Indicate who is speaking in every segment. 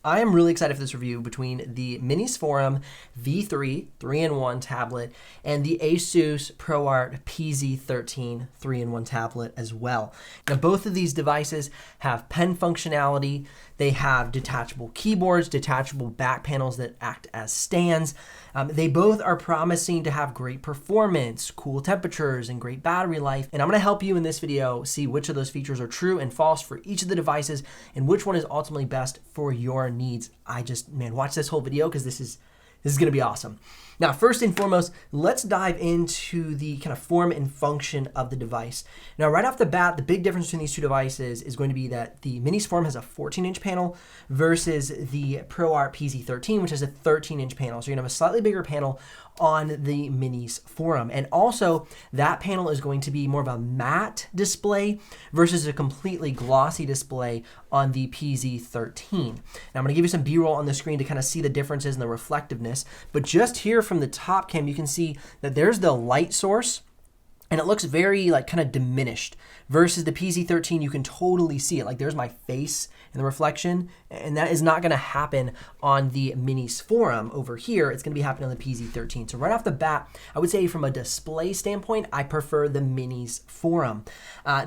Speaker 1: I am really excited for this review between the Minisforum V3 3-in-1 tablet and the Asus ProArt PZ13 3-in-1 tablet as well. Now, both of these devices have pen functionality. They have detachable keyboards, detachable back panels that act as stands. They both are promising to have great performance, cool temperatures, and great battery life. And I'm going to help you in this video see which of those features are true and false for each of the devices and which one is ultimately best for your needs. Man, watch this whole video because this is going to be awesome. Now, first and foremost, let's dive into the kind of form and function of the device. Now, right off the bat, the big difference between these two devices is going to be that the Minisforum has a 14-inch panel versus the ProArt PZ13, which has a 13-inch panel. So you're going to have a slightly bigger panel on the Minisforum. And also, that panel is going to be more of a matte display versus a completely glossy display on the PZ13. Now, I'm going to give you some B-roll on the screen to kind of see the differences in the reflectiveness. But just here from the top cam, you can see that there's the light source, and it looks very kind of diminished versus the PZ13. You can totally see it. Like there's my face in the reflection, and that is not going to happen on the Minisforum over here. It's going to be happening on the PZ13. So right off the bat, I would say from a display standpoint, I prefer the Minisforum.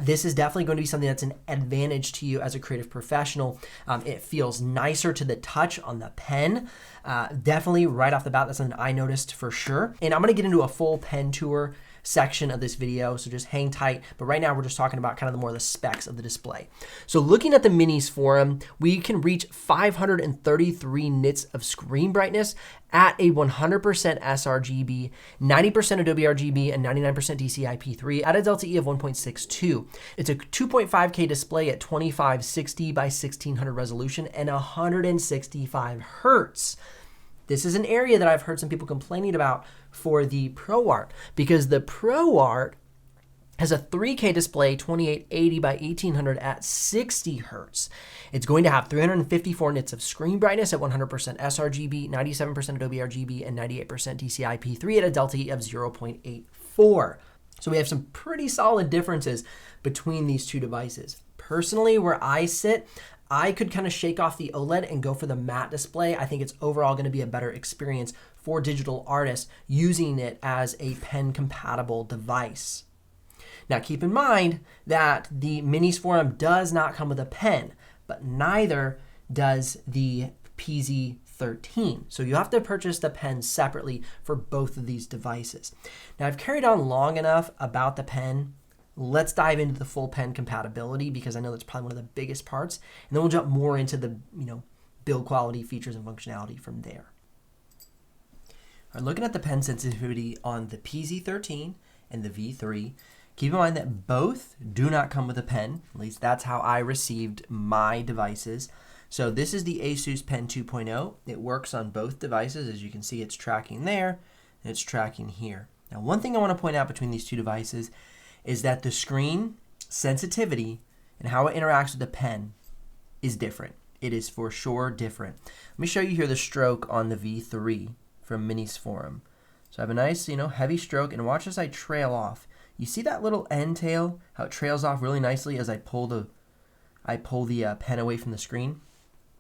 Speaker 1: This is definitely going to be something that's an advantage to you as a creative professional. It feels nicer to the touch on the pen. Definitely right off the bat, that's something I noticed for sure. And I'm going to get into a full pen tour section of this video, so just hang tight. But right now we're just talking about kind of the more the specs of the display. So looking at the Minisforum, we can reach 533 nits of screen brightness at a 100% sRGB, 90% Adobe RGB, and 99% DCI-P3 at a delta E of 1.62. It's a 2.5K display at 2560 by 1600 resolution and 165 hertz. This is an area that I've heard some people complaining about for the ProArt, because the ProArt has a 3K display, 2880 by 1800 at 60 hertz. It's going to have 354 nits of screen brightness at 100% sRGB, 97% Adobe RGB, and 98% DCI-P3 at a delta E of 0.84. So we have some pretty solid differences between these two devices. Personally, where I sit, I could kind of shake off the OLED and go for the matte display. I think it's overall going to be a better experience for digital artists using it as a pen compatible device. Now keep in mind that the Minisforum does not come with a pen, but neither does the PZ13. So you have to purchase the pen separately for both of these devices. Now I've carried on long enough about the pen. Let's dive into the full pen compatibility, because I know that's probably one of the biggest parts. And then we'll jump more into the build quality, features, and functionality from there. All right, looking at the pen sensitivity on the PZ13 and the V3, keep in mind that both do not come with a pen. At least that's how I received my devices. So this is the Asus Pen 2.0. It works on both devices. As you can see, it's tracking there and it's tracking here. Now, one thing I want to point out between these two devices is that the screen sensitivity and how it interacts with the pen is different. It is for sure different. Let me show you here the stroke on the V3 from Minisforum. So I have a nice, heavy stroke, and watch as I trail off. You see that little end tail, how it trails off really nicely as I pull the pen away from the screen.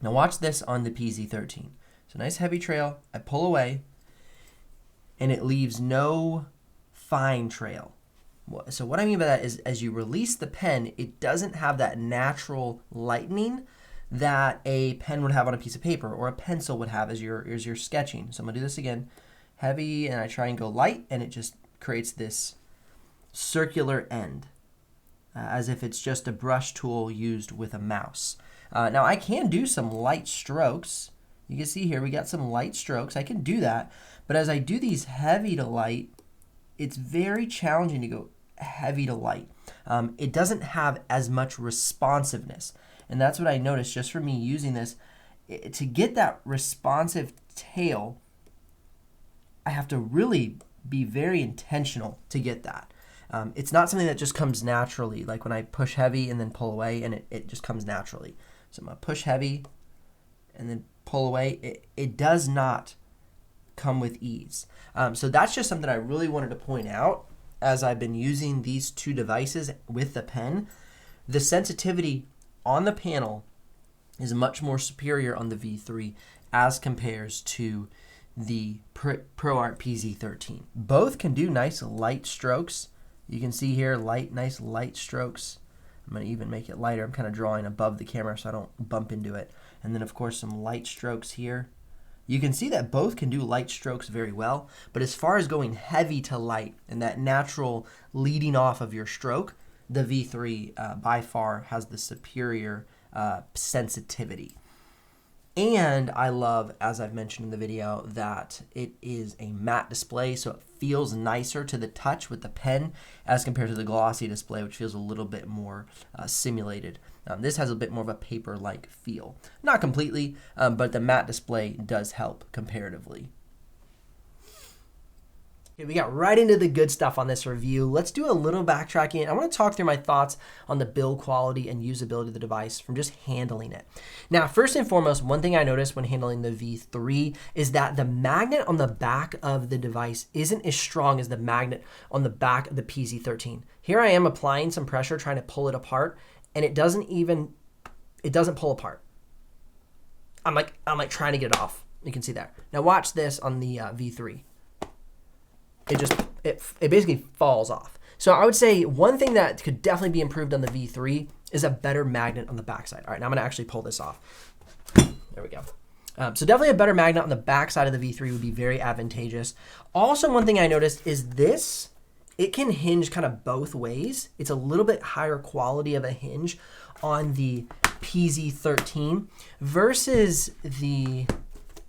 Speaker 1: Now watch this on the PZ13. So nice heavy trail, I pull away, and it leaves no fine trail. So what I mean by that is, as you release the pen, it doesn't have that natural lightening that a pen would have on a piece of paper or a pencil would have as you're sketching. So I'm gonna do this again, heavy, and I try and go light, and it just creates this circular end, as if it's just a brush tool used with a mouse. Now I can do some light strokes. You can see here we got some light strokes. I can do that, but as I do these heavy to light, it's very challenging to go heavy to light. It doesn't have as much responsiveness. And that's what I noticed just from me using this. To get that responsive tail, I have to really be very intentional to get that. It's not something that just comes naturally, like when I push heavy and then pull away, and it just comes naturally. So I'm going to push heavy and then pull away. It does not come with ease. So that's just something I really wanted to point out as I've been using these two devices with the pen. The sensitivity on the panel is much more superior on the V3 as compares to the ProArt PZ13. Both can do nice light strokes. You can see here, nice light strokes. I'm going to even make it lighter. I'm kind of drawing above the camera so I don't bump into it. And then, of course, some light strokes here. You can see that both can do light strokes very well, but as far as going heavy to light and that natural leading off of your stroke, the V3 by far has the superior sensitivity. And I love, as I've mentioned in the video, that it is a matte display, so it feels nicer to the touch with the pen as compared to the glossy display, which feels a little bit more simulated. This has a bit more of a paper-like feel. Not completely, but the matte display does help comparatively. Okay, we got right into the good stuff on this review. Let's do a little backtracking. I want to talk through my thoughts on the build quality and usability of the device from just handling it. Now, first and foremost, one thing I noticed when handling the V3 is that the magnet on the back of the device isn't as strong as the magnet on the back of the PZ13. Here I am applying some pressure trying to pull it apart, and it doesn't pull apart. I'm like trying to get it off. You can see that. Now watch this on the V3. It basically falls off. So I would say one thing that could definitely be improved on the V3 is a better magnet on the backside. All right, now I'm gonna actually pull this off. There we go. So definitely a better magnet on the backside of the V3 would be very advantageous. Also, one thing I noticed is this, it can hinge kind of both ways. It's a little bit higher quality of a hinge on the PZ13 versus the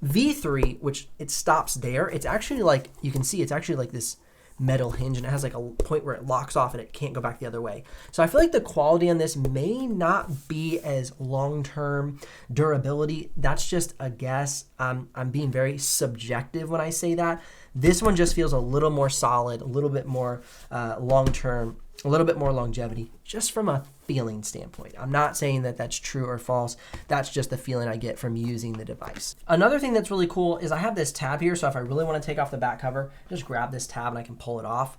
Speaker 1: V3, which it stops there. It's actually like, you can see it's actually like this metal hinge, and it has like a point where it locks off and it can't go back the other way. So I feel like the quality on this may not be as long-term durability. That's just a guess. I'm being very subjective when I say that. This one just feels a little more solid, a little bit more long-term, a little bit more longevity, just from a feeling standpoint. I'm not saying that that's true or false. That's just the feeling I get from using the device. Another thing that's really cool is I have this tab here, so if I really want to take off the back cover, just grab this tab and I can pull it off.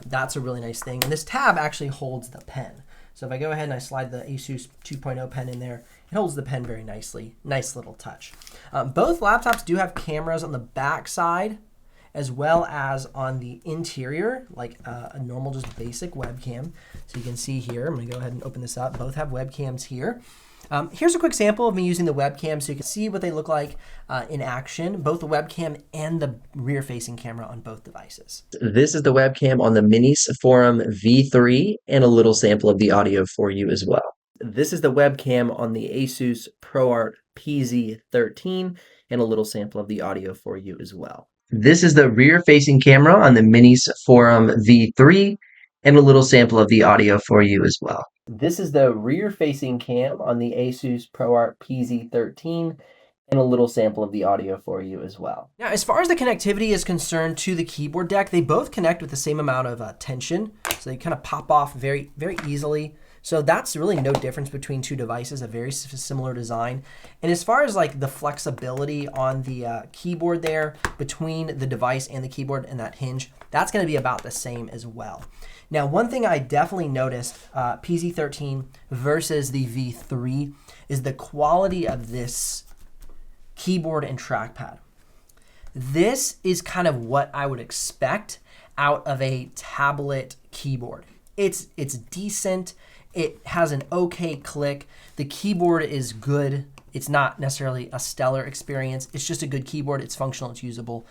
Speaker 1: That's a really nice thing. And this tab actually holds the pen. So if I go ahead and I slide the Asus 2.0 pen in there, it holds the pen very nicely. Nice little touch. Both laptops do have cameras on the back side as well as on the interior, like a normal just basic webcam. So you can see here, I'm gonna go ahead and open this up. Both have webcams here. Here's a quick sample of me using the webcam so you can see what they look like in action, both the webcam and the rear-facing camera on both devices. This is the webcam on the Minisforum V3 and a little sample of the audio for you as well. This is the webcam on the Asus ProArt PZ13 and a little sample of the audio for you as well. This is the rear-facing camera on the Minisforum V3 and a little sample of the audio for you as well. This is the rear-facing cam on the Asus ProArt PZ13 and a little sample of the audio for you as well. Now, as far as the connectivity is concerned to the keyboard deck, they both connect with the same amount of tension, so they kind of pop off very, very easily. So that's really no difference between two devices, a very similar design. And as far as like the flexibility on the keyboard there between the device and the keyboard and that hinge, that's gonna be about the same as well. Now, one thing I definitely noticed, PZ13 versus the V3, is the quality of this keyboard and trackpad. This is kind of what I would expect out of a tablet keyboard. It's decent. It has an okay click. The keyboard is good. It's not necessarily a stellar experience. It's just a good keyboard. It's functional. It's usable.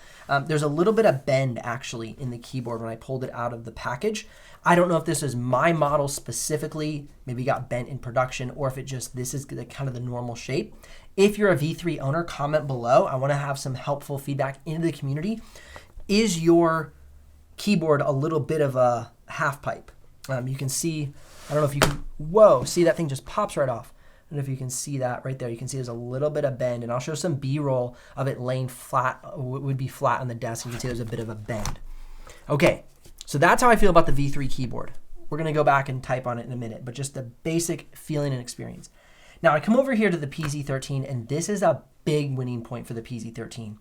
Speaker 1: There's a little bit of bend actually in the keyboard when I pulled it out of the package. I don't know if this is my model specifically, maybe got bent in production, or if it just, this is the kind of the normal shape. If you're a V3 owner, comment below. I want to have some helpful feedback into the community. Is your keyboard a little bit of a half pipe? You can see, I don't know if you can, whoa, see that thing just pops right off. I don't know if you can see that right there. You can see there's a little bit of bend, and I'll show some B-roll of it laying flat, would be flat on the desk. You can see there's a bit of a bend. Okay, so that's how I feel about the V3 keyboard. We're gonna go back and type on it in a minute, but just the basic feeling and experience. Now I come over here to the PZ13, and this is a big winning point for the PZ13.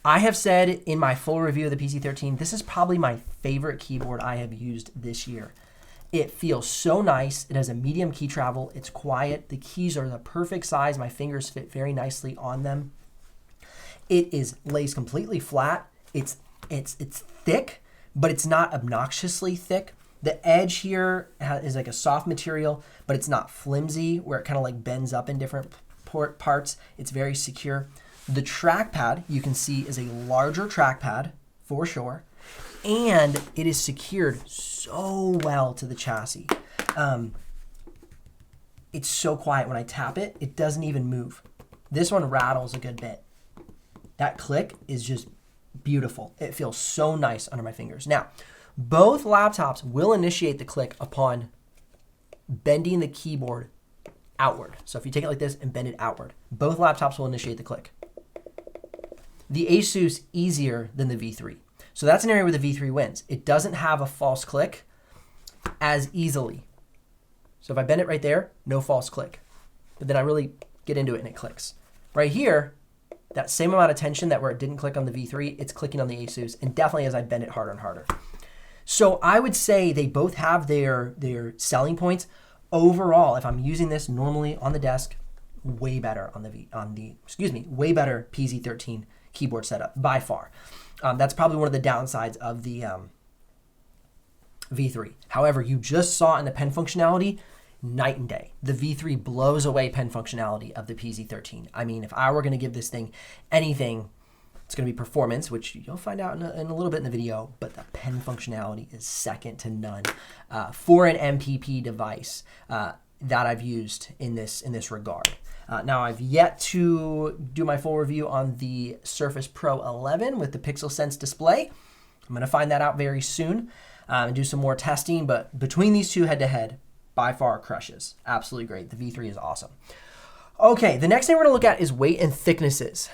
Speaker 1: I have said in my full review of the PZ13, this is probably my favorite keyboard I have used this year. It feels so nice. It has a medium key travel. It's quiet. The keys are the perfect size. My fingers fit very nicely on them. It lays completely flat. It's thick, but it's not obnoxiously thick. The edge here is like a soft material, but it's not flimsy where it kind of like bends up in different parts. It's very secure. The trackpad, you can see, is a larger trackpad for sure, and it is secured so well to the chassis. It's so quiet. When I tap it, it doesn't even move. This one rattles a good bit. That click is just beautiful. It feels so nice under my fingers. Now, both laptops will initiate the click upon bending the keyboard outward. So if you take it like this and bend it outward, both laptops will initiate the click. The Asus easier than the V3. So that's an area where the V3 wins. It doesn't have a false click as easily. So if I bend it right there, no false click. But then I really get into it and it clicks. Right here, that same amount of tension that where it didn't click on the V3, it's clicking on the Asus, and definitely as I bend it harder and harder. So I would say they both have their selling points. Overall, if I'm using this normally on the desk, way better on the way better PZ13 keyboard setup by far. That's probably one of the downsides of the V3. However, you just saw in the pen functionality, night and day. The V3 blows away pen functionality of the PZ13. I mean, if I were going to give this thing anything, it's going to be performance, which you'll find out in a little bit in the video, but the pen functionality is second to none for an MPP device that I've used in this regard. Now, I've yet to do my full review on the Surface Pro 11 with the Pixel Sense display. I'm going to find that out very soon and do some more testing, but between these two head-to-head, by far crushes. Absolutely great. The V3 is awesome. Okay, the next thing we're going to look at is weight and thicknesses.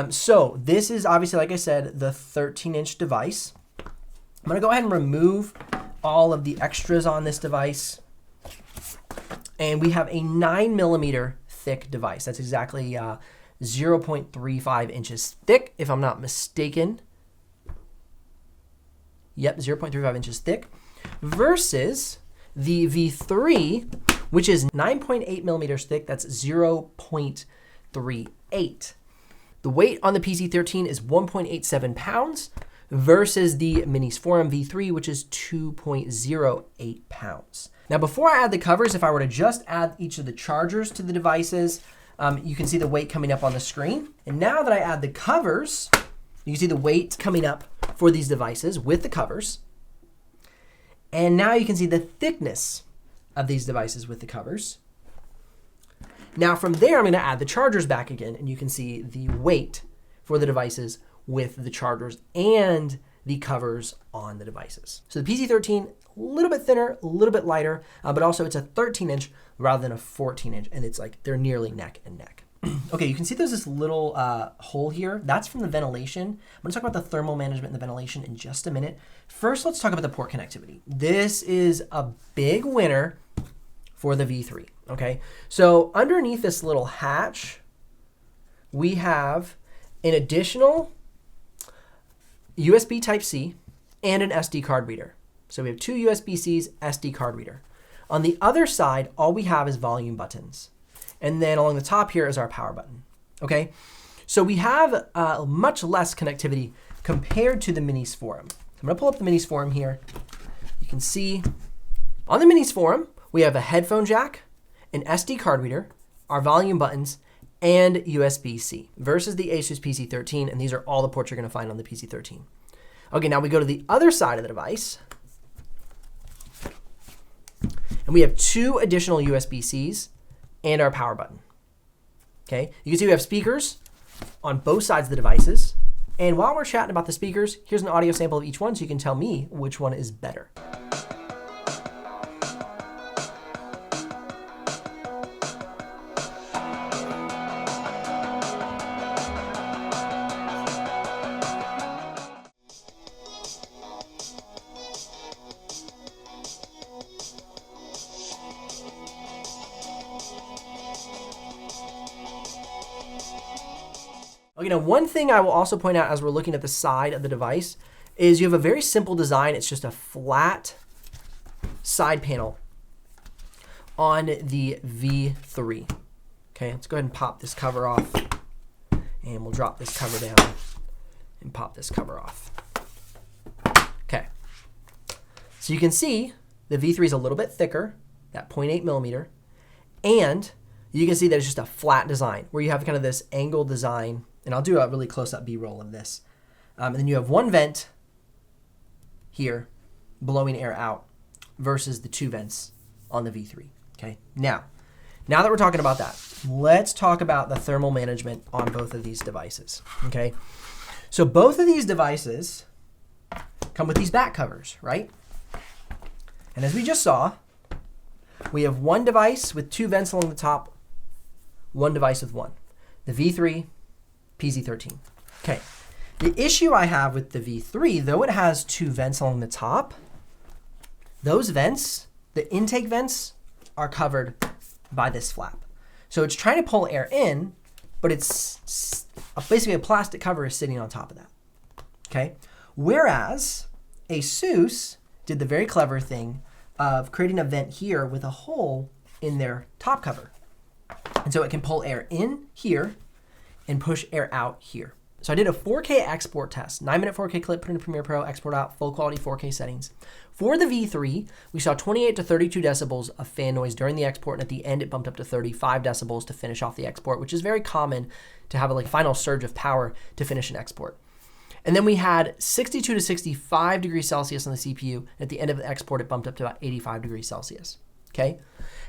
Speaker 1: So this is obviously, like I said, the 13-inch device. I'm going to go ahead and remove all of the extras on this device. And we have a 9mm thick device. That's exactly 0.35 inches thick, if I'm not mistaken. Yep, 0.35 inches thick. Versus the V3, which is 9.8 millimeters thick. That's 0.38. The weight on the PZ13 is 1.87 pounds versus the Minisforum V3, which is 2.08 pounds. Now, before I add the covers, if I were to just add each of the chargers to the devices, you can see the weight coming up on the screen. And now that I add the covers, you can see the weight coming up for these devices with the covers. And now you can see the thickness of these devices with the covers. Now from there, I'm going to add the chargers back again, and you can see the weight for the devices with the chargers and the covers on the devices. So the PZ13, a little bit thinner, a little bit lighter, but also it's a 13-inch rather than a 14-inch, and it's like they're nearly neck and neck. Okay, you can see there's this little hole here. That's from the ventilation. I'm going to talk about the thermal management and the ventilation in just a minute. First, let's talk about the port connectivity. This is a big winner for the V3, okay? So underneath this little hatch, we have an additional USB Type-C and an SD card reader. So we have two USB-Cs, SD card reader. On the other side, all we have is volume buttons. And then along the top here is our power button, okay? So we have much less connectivity compared to the Minisforum. I'm gonna pull up the Minisforum here. You can see on the Minisforum, we have a headphone jack, an SD card reader, our volume buttons, and USB-C versus the Asus PZ13, and these are all the ports you're gonna find on the PZ13. Okay, now we go to the other side of the device, and we have two additional USB-Cs and our power button. Okay, you can see we have speakers on both sides of the devices. And while we're chatting about the speakers, here's an audio sample of each one so you can tell me which one is better. Okay, now one thing I will also point out as we're looking at the side of the device is you have a very simple design. It's just a flat side panel on the V3. Okay, let's go ahead and pop this cover off, and we'll drop this cover down and pop this cover off. Okay, so you can see the V3 is a little bit thicker, that 0.8 millimeter, and you can see that it's just a flat design where you have kind of this angled design, and I'll do a really close-up B-roll of this. And then you have one vent here blowing air out versus the 2 vents on the V3. Okay, now that we're talking about that, let's talk about the thermal management on both of these devices. Okay, so both of these devices come with these back covers, right? And as we just saw, we have one device with 2 vents along the top, one device with one, the V3 PZ13. Okay, the issue I have with the V3, though it has 2 vents along the top, those vents, the intake vents, are covered by this flap. So it's trying to pull air in, but it's basically a plastic cover is sitting on top of that. Okay, whereas Asus did the very clever thing of creating a vent here with a hole in their top cover. And so it can pull air in here and push air out here. So I did a 4K export test, 9-minute 4K clip, put into Premiere Pro, export out, full quality 4K settings. For the V3, we saw 28 to 32 decibels of fan noise during the export, and at the end it bumped up to 35 decibels to finish off the export, which is very common to have a final surge of power to finish an export. And then we had 62 to 65 degrees Celsius on the CPU. At the end of the export, it bumped up to about 85 degrees Celsius. Okay.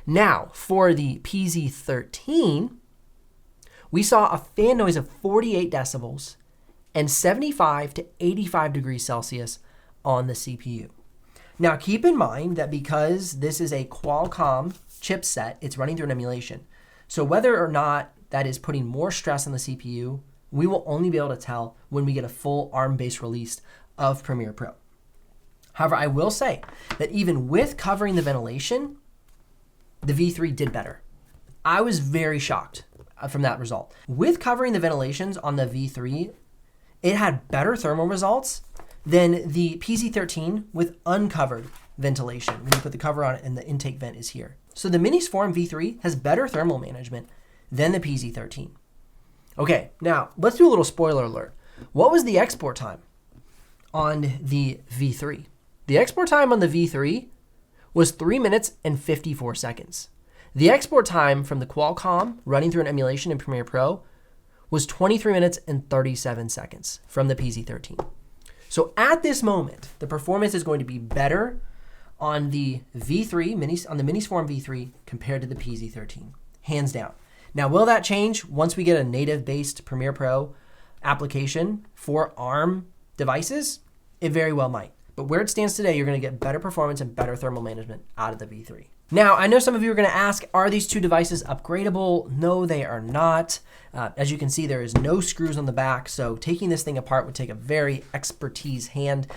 Speaker 1: Now, for the PZ13, we saw a fan noise of 48 decibels and 75 to 85 degrees Celsius on the CPU. Now, keep in mind that because this is a Qualcomm chipset, it's running through an emulation. So whether or not that is putting more stress on the CPU, we will only be able to tell when we get a full ARM-based release of Premiere Pro. However, I will say that even with covering the ventilation, the V3 did better. I was very shocked from that result. With covering the ventilations on the V3, it had better thermal results than the PZ13 with uncovered ventilation when you put the cover on it and the intake vent is here. So the Minisforum V3 has better thermal management than the PZ13. Okay, now let's do a little spoiler alert. What was the export time on the V3? The export time on the V3 was 3 minutes and 54 seconds. The export time from the Qualcomm running through an emulation in Premiere Pro was 23 minutes and 37 seconds from the PZ13. So at this moment, the performance is going to be better on the V3, on the Minisforum V3 compared to the PZ13, hands down. Now, will that change once we get a native-based Premiere Pro application for ARM devices? It very well might. But where it stands today, you're going to get better performance and better thermal management out of the V3. Now, I know some of you are going to ask, are these two devices upgradable? No, they are not. As you can see, there is no screws on the back, so taking this thing apart would take a very expertise hand,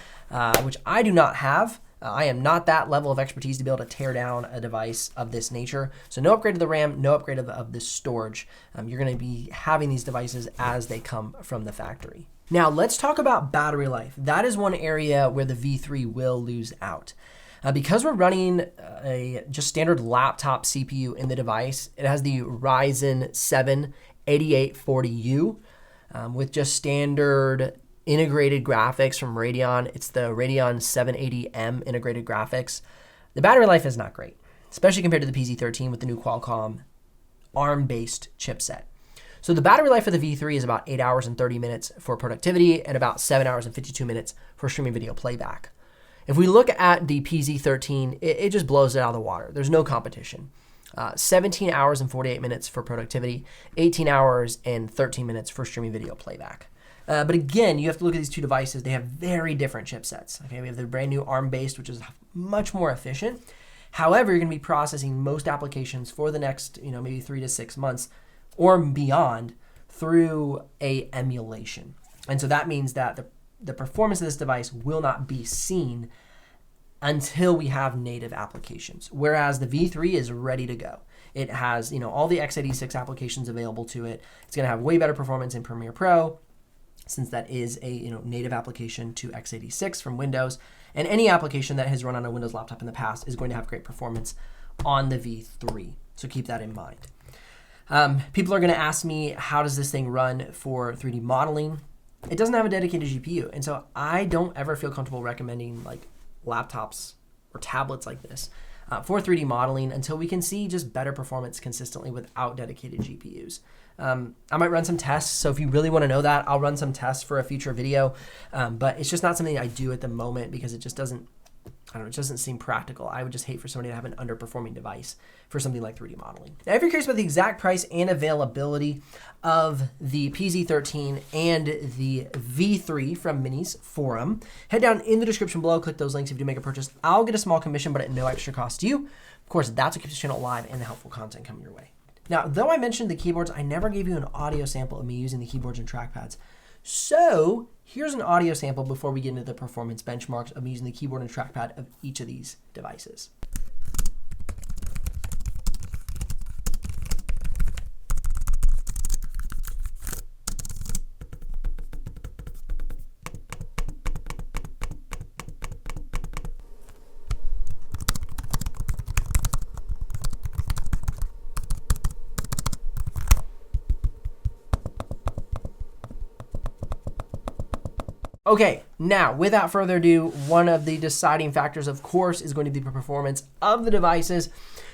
Speaker 1: which I do not have. I am not that level of expertise to be able to tear down a device of this nature. So no upgrade to the RAM, no upgrade of the storage. You're going to be having these devices as they come from the factory. Now let's talk about battery life. That is one area where the V3 will lose out. Because we're running a just standard laptop CPU in the device, it has the Ryzen 7 8840U with just standard integrated graphics from Radeon. It's the Radeon 780M integrated graphics. The battery life is not great, especially compared to the PZ13 with the new Qualcomm ARM-based chipset. So the battery life for the V3 is about 8 hours and 30 minutes for productivity and about 7 hours and 52 minutes for streaming video playback. If we look at the PZ13, it just blows it out of the water. There's no competition. 17 hours and 48 minutes for productivity, 18 hours and 13 minutes for streaming video playback. But again, you have to look at these two devices. They have very different chipsets. Okay, we have the brand new ARM-based, which is much more efficient. However, you're going to be processing most applications for the next, maybe 3 to 6 months or beyond through a emulation. And so that means that the performance of this device will not be seen until we have native applications. Whereas the V3 is ready to go. It has, all the x86 applications available to it. It's going to have way better performance in Premiere Pro. since that is a native application to x86 from Windows. And any application that has run on a Windows laptop in the past is going to have great performance on the V3. So keep that in mind. People are going to ask me, how does this thing run for 3D modeling? It doesn't have a dedicated GPU. And so I don't ever feel comfortable recommending like laptops or tablets like this for 3D modeling until we can see just better performance consistently without dedicated GPUs. I might run some tests. So if you really want to know that, I'll run some tests for a future video. But it's just not something I do at the moment because it just doesn't, it doesn't seem practical. I would just hate for somebody to have an underperforming device for something like 3D modeling. Now, if you're curious about the exact price and availability of the PZ13 and the V3 from Minisforum, head down in the description below, click those links if you do make a purchase. I'll get a small commission, but at no extra cost to you. Of course, that's what keeps the channel alive and the helpful content coming your way. Now, though I mentioned the keyboards, I never gave you an audio sample of me using the keyboards and trackpads. So here's an audio sample before we get into the performance benchmarks of me using the keyboard and trackpad of each of these devices. Okay, now without further ado, one of the deciding factors, of course, is going to be the performance of the devices.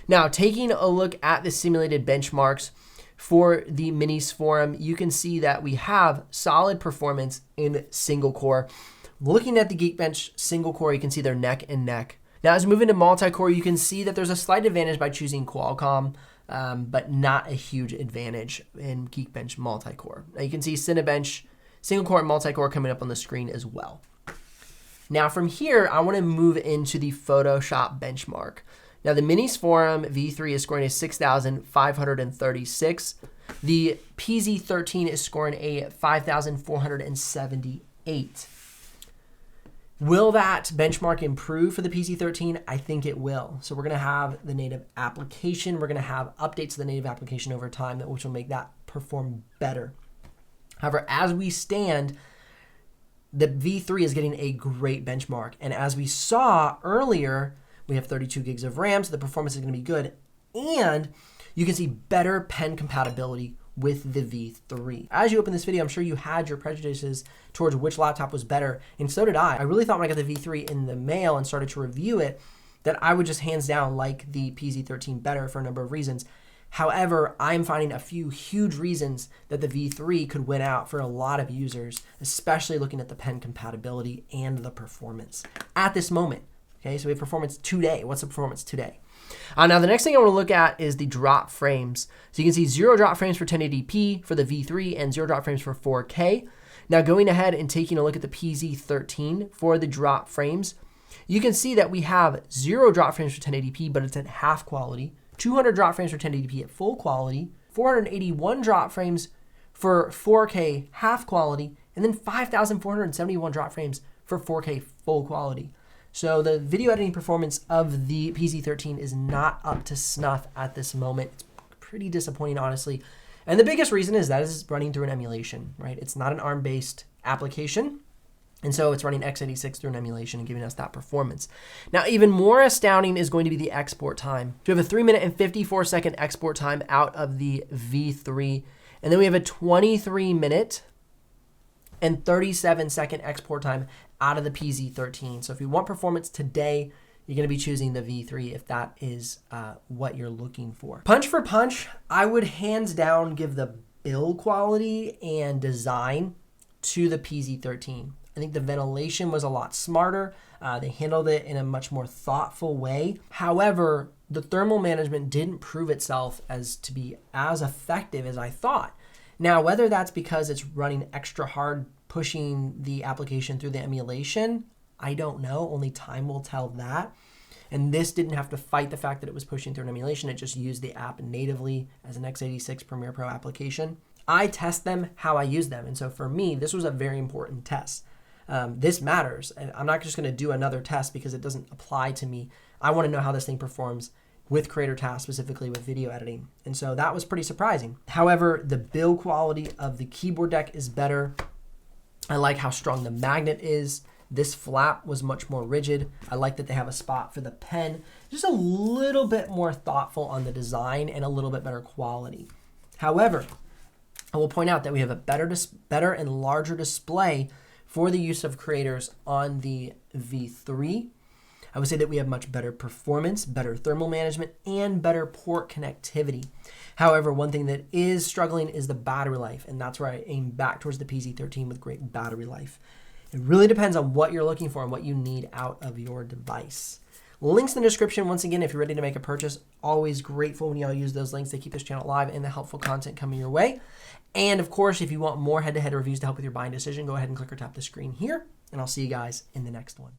Speaker 1: Now, taking a look at the simulated benchmarks for the Minisforum, you can see that we have solid performance in single core. Looking at the Geekbench single core, you can see they're neck and neck. Now, as we move into multi-core, you can see that there's a slight advantage by choosing Qualcomm, but not a huge advantage in Geekbench multi-core. Now, you can see Cinebench single core and multi-core coming up on the screen as well. Now from here, I want to move into the Photoshop benchmark. Now the Minisforum V3 is scoring a 6,536. The PZ13 is scoring a 5,478. Will that benchmark improve for the PZ13? I think it will. So we're going to have the native application. We're going to have updates to the native application over time, which will make that perform better. However, as we stand, the V3 is getting a great benchmark. And as we saw earlier, we have 32 gigs of RAM, so the performance is going to be good. And you can see better pen compatibility with the V3. As you open this video, I'm sure you had your prejudices towards which laptop was better, and so did I. I really thought when I got the V3 in the mail and started to review it, that I would just hands down like the PZ13 better for a number of reasons. However, I'm finding a few huge reasons that the V3 could win out for a lot of users, especially looking at the pen compatibility and the performance at this moment. Okay, so we have performance today. What's the performance today? Now, the next thing I want to look at is the drop frames. So you can see 0 drop frames for 1080p for the V3 and 0 drop frames for 4K. Now, going ahead and taking a look at the PZ13 for the drop frames, you can see that we have 0 drop frames for 1080p, but it's at half quality. 200 drop frames for 1080p at full quality, 481 drop frames for 4K half quality, and then 5,471 drop frames for 4K full quality. So the video editing performance of the PZ13 is not up to snuff at this moment. It's pretty disappointing, honestly. And the biggest reason is that it's running through an emulation, right? It's not an ARM-based application. And so it's running x86 through an emulation and giving us that performance. Now, even more astounding is going to be the export time. So we have a 3 minute and 54 second export time out of the V3. And then we have a 23 minute and 37 second export time out of the PZ13. So if you want performance today, you're going to be choosing the V3 if that is what you're looking for. Punch for punch, I would hands down give the build quality and design to the PZ13. I think the ventilation was a lot smarter. They handled it in a much more thoughtful way. However, the thermal management didn't prove itself as to be as effective as I thought. Now, whether that's because it's running extra hard, pushing the application through the emulation, I don't know. Only time will tell that. And this didn't have to fight the fact that it was pushing through an emulation. It just used the app natively as an x86 Premiere Pro application. I test them how I use them. And so for me, this was a very important test. This matters. And I'm not just going to do another test because it doesn't apply to me. I want to know how this thing performs with creator tasks, specifically with video editing. And so that was pretty surprising. However, the build quality of the keyboard deck is better. I like how strong the magnet is. This flap was much more rigid. I like that they have a spot for the pen. Just a little bit more thoughtful on the design and a little bit better quality. However, I will point out that we have a better and larger display for the use of creators on the V3. I would say that we have much better performance, better thermal management, and better port connectivity. However, one thing that is struggling is the battery life, and that's where I aim back towards the PZ13 with great battery life. It really depends on what you're looking for and what you need out of your device. Links in the description. Once again, if you're ready to make a purchase, always grateful when y'all use those links. They keep this channel alive and the helpful content coming your way. And of course, if you want more head-to-head reviews to help with your buying decision, go ahead and click or tap the screen here, and I'll see you guys in the next one.